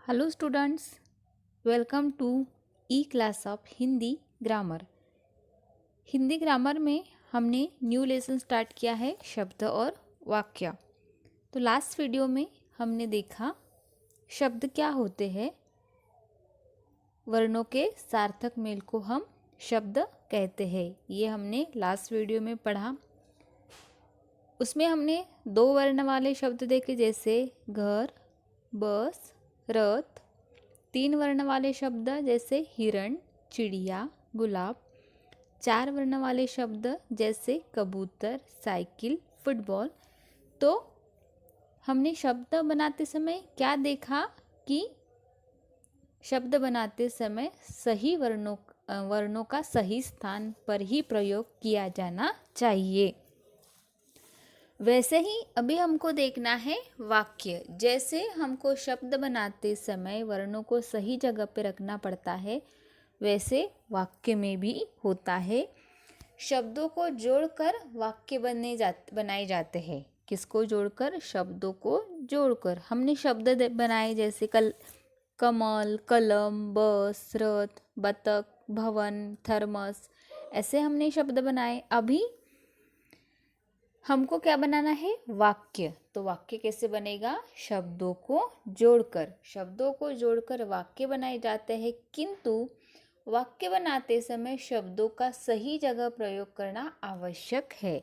Hello students, welcome to e class of Hindi grammar. Hindi grammar में हमने new lesson start किया है शब्द और वाक्य। तो लास्ट वीडियो में हमने देखा शब्द क्या होते हैं, वर्णों के सार्थक मेल को हम शब्द कहते हैं। ये हमने लास्ट वीडियो में पढ़ा। उसमें हमने दो वर्ण वाले शब्द देखे, जैसे घर, बस, रथ। तीन वर्ण वाले शब्द जैसे हिरण, चिड़िया, गुलाब। चार वर्ण वाले शब्द जैसे कबूतर, साइकिल, फुटबॉल। तो हमने शब्द बनाते समय क्या देखा कि शब्द बनाते समय सही वर्णों का सही स्थान पर ही प्रयोग किया जाना चाहिए। वैसे ही अभी हमको देखना है वाक्य। जैसे हमको शब्द बनाते समय वर्णों को सही जगह पे रखना पड़ता है, वैसे वाक्य में भी होता है। शब्दों को जोड़कर वाक्य बनाए जाते हैं। किसको जोड़कर? शब्दों को जोड़कर हमने शब्द बनाए, जैसे कमल, कलम, बस, रथ, बतख, भवन, थर्मस। ऐसे हमने शब्द बनाए। अभी हमको क्या बनाना है? वाक्य। तो वाक्य कैसे बनेगा? शब्दों को जोड़कर वाक्य बनाए जाते हैं। किंतु वाक्य बनाते समय शब्दों का सही जगह प्रयोग करना आवश्यक है।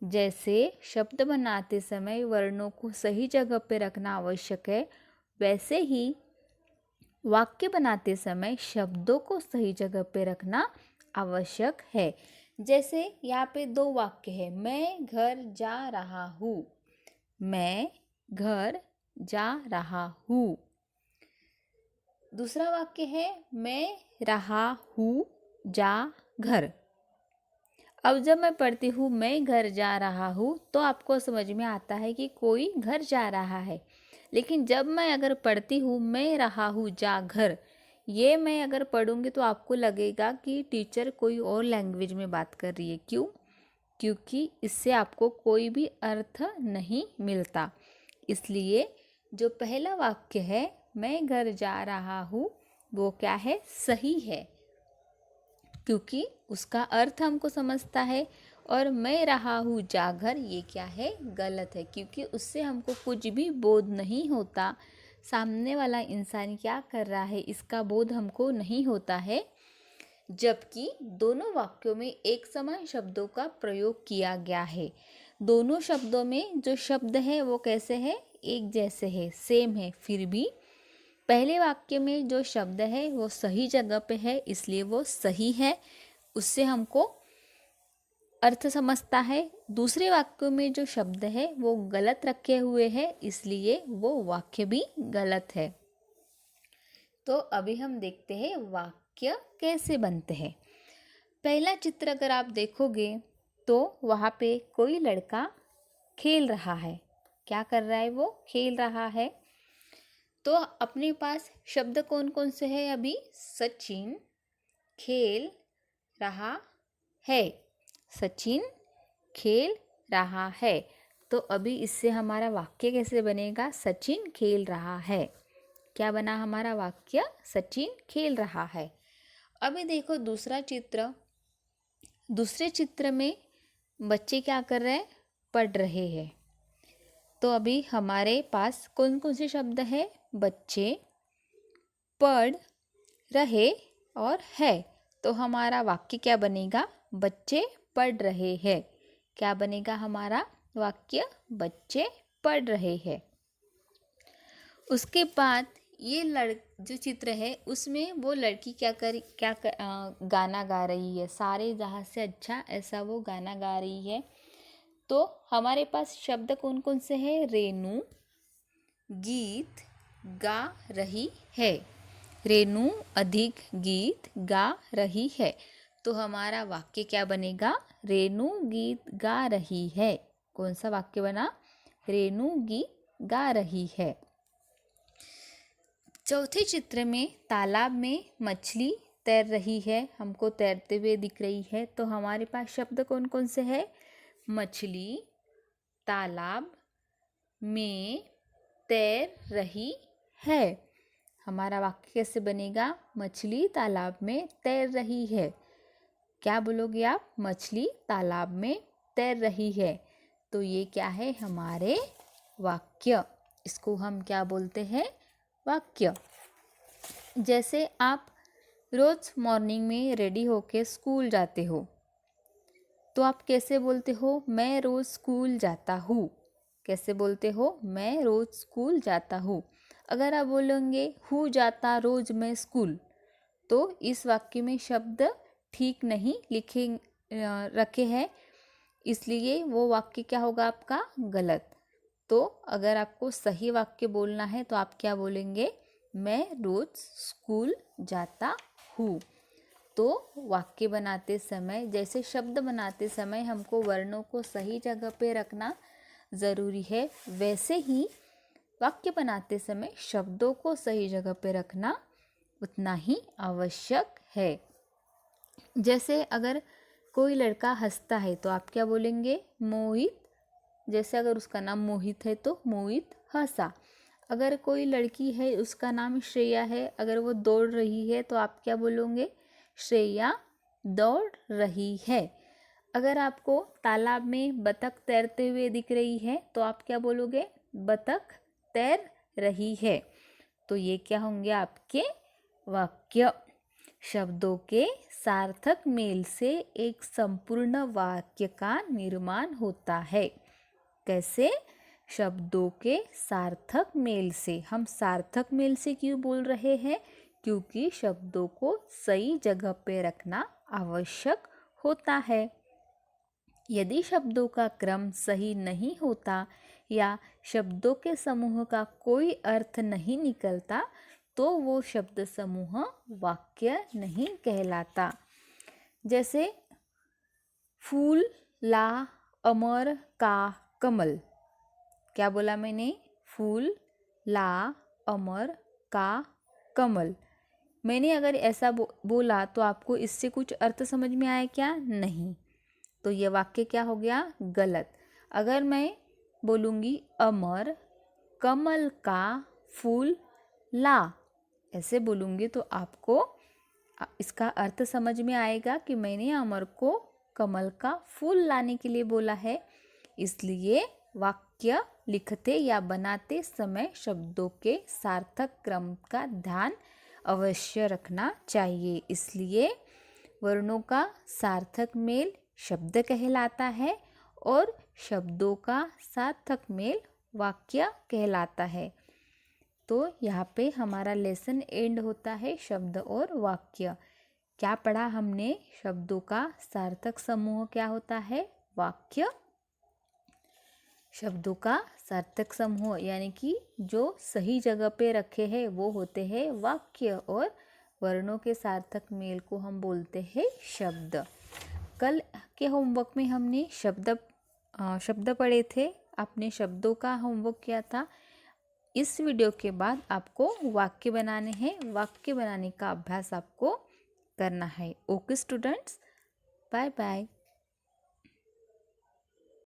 जैसे शब्द बनाते समय वर्णों को सही जगह पे रखना आवश्यक है, वैसे ही वाक्य बनाते समय शब्दों को सही जगह पे रखना आवश्यक है। जैसे यहाँ पे दो वाक्य है, मैं घर जा रहा हूँ। मैं घर जा रहा हूँ। दूसरा वाक्य है, मैं रहा हूँ जा घर। अब जब मैं पढ़ती हूँ मैं घर जा रहा हूँ, तो आपको समझ में आता है कि कोई घर जा रहा है। लेकिन जब मैं अगर पढ़ती हूँ मैं रहा हूँ जा घर, ये मैं अगर पढ़ूंगी तो आपको लगेगा कि टीचर कोई और लैंग्वेज में बात कर रही है। क्यों? क्योंकि इससे आपको कोई भी अर्थ नहीं मिलता। इसलिए जो पहला वाक्य है, मैं घर जा रहा हूँ, वो क्या है? सही है, क्योंकि उसका अर्थ हमको समझता है। और मैं रहा हूँ जागर, ये क्या है? गलत है, क्योंकि उससे हमको कुछ भी बोध नहीं होता। सामने वाला इंसान क्या कर रहा है इसका बोध हमको नहीं होता है। जबकि दोनों वाक्यों में एक समान शब्दों का प्रयोग किया गया है। दोनों शब्दों में जो शब्द है वो कैसे है? एक जैसे है, सेम है। फिर भी पहले वाक्य में जो शब्द है वो सही जगह पे है, इसलिए वो सही है, उससे हमको अर्थ समझता है। दूसरे वाक्य में जो शब्द है वो गलत रखे हुए हैं, इसलिए वो वाक्य भी गलत है। तो अभी हम देखते हैं वाक्य कैसे बनते हैं। पहला चित्र अगर आप देखोगे तो वहाँ पे कोई लड़का खेल रहा है। क्या कर रहा है? वो खेल रहा है। तो अपने पास शब्द कौन कौन से हैं अभी? सचिन खेल रहा है। सचिन खेल रहा है। तो अभी इससे हमारा वाक्य कैसे बनेगा? सचिन खेल रहा है। क्या बना हमारा वाक्य? सचिन खेल रहा है। अभी देखो दूसरा चित्र। दूसरे चित्र में बच्चे क्या कर रहे हैं? पढ़ रहे हैं। तो अभी हमारे पास कौन कौन से शब्द हैं? बच्चे, पढ़ रहे और है। तो हमारा वाक्य क्या बनेगा? बच्चे पढ़ रहे हैं। क्या बनेगा हमारा वाक्य? बच्चे पढ़ रहे हैं। उसके बाद ये जो चित्र है उसमें वो लड़की गाना गा रही है। सारे जहाँ से अच्छा ऐसा वो गाना गा रही है। तो हमारे पास शब्द कौन कौन से हैं? रेनू गीत गा रही है। रेनू अधिक गीत गा रही है। तो हमारा वाक्य क्या बनेगा? रेनू गीत गा रही है। कौन सा वाक्य बना? रेनू गीत गा रही है। चौथे चित्र में तालाब में मछली तैर रही है, हमको तैरते हुए दिख रही है। तो हमारे पास शब्द कौन कौन से हैं? मछली, तालाब में तैर रही है। हमारा वाक्य कैसे बनेगा? मछली तालाब में तैर रही है। क्या बोलोगे आप? मछली तालाब में तैर रही है। तो ये क्या है? हमारे वाक्य। इसको हम क्या बोलते हैं? वाक्य। जैसे आप रोज मॉर्निंग में रेडी होके स्कूल जाते हो, तो आप कैसे बोलते हो? मैं रोज स्कूल जाता हूँ। कैसे बोलते हो? मैं रोज स्कूल जाता हूँ। अगर आप बोलेंगे हूँ जाता रोज मैं स्कूल, तो इस वाक्य में शब्द ठीक नहीं रखे हैं, इसलिए वो वाक्य क्या होगा आपका? गलत। तो अगर आपको सही वाक्य बोलना है तो आप क्या बोलेंगे? मैं रोज स्कूल जाता हूँ। तो वाक्य बनाते समय, जैसे शब्द बनाते समय हमको वर्णों को सही जगह पे रखना ज़रूरी है, वैसे ही वाक्य बनाते समय शब्दों को सही जगह पे रखना उतना ही आवश्यक है। जैसे अगर कोई लड़का हंसता है तो आप क्या बोलेंगे? मोहित। जैसे अगर उसका नाम मोहित है तो मोहित हंसा। अगर कोई लड़की है, उसका नाम श्रेया है, अगर वो दौड़ रही है तो आप क्या बोलोगे? श्रेया दौड़ रही है। अगर आपको तालाब में बतख तैरते हुए दिख रही है तो आप क्या बोलोगे? बतख तैर रही है। तो ये क्या होंगे आपके वाक्य। शब्दों के सार्थक मेल से एक संपूर्ण वाक्य का निर्माण होता है। कैसे? शब्दों के सार्थक मेल से। हम सार्थक मेल से क्यों बोल रहे हैं? क्योंकि शब्दों को सही जगह पे रखना आवश्यक होता है। यदि शब्दों का क्रम सही नहीं होता या शब्दों के समूह का कोई अर्थ नहीं निकलता तो वो शब्द समूह वाक्य नहीं कहलाता। जैसे फूल ला अमर का कमल। क्या बोला मैंने? फूल ला अमर का कमल। मैंने अगर ऐसा बोला तो आपको इससे कुछ अर्थ समझ में आया क्या? नहीं। तो ये वाक्य क्या हो गया? गलत। अगर मैं बोलूँगी अमर कमल का फूल ला, ऐसे बोलूँगी तो आपको इसका अर्थ समझ में आएगा कि मैंने अमर को कमल का फूल लाने के लिए बोला है। इसलिए वाक्य लिखते या बनाते समय शब्दों के सार्थक क्रम का ध्यान अवश्य रखना चाहिए। इसलिए वर्णों का सार्थक मेल शब्द कहलाता है और शब्दों का सार्थक मेल वाक्य कहलाता है। तो यहाँ पे हमारा लेसन एंड होता है, शब्द और वाक्य। क्या पढ़ा हमने? शब्दों का सार्थक समूह क्या होता है? वाक्य। शब्दों का सार्थक समूह यानी कि जो सही जगह पे रखे हैं वो होते हैं वाक्य, और वर्णों के सार्थक मेल को हम बोलते हैं शब्द। कल के होमवर्क में हमने शब्द पढ़े थे, आपने शब्दों का होमवर्क किया था। इस वीडियो के बाद आपको वाक्य बनाने हैं, वाक्य बनाने का अभ्यास आपको करना है। Okay students, bye bye.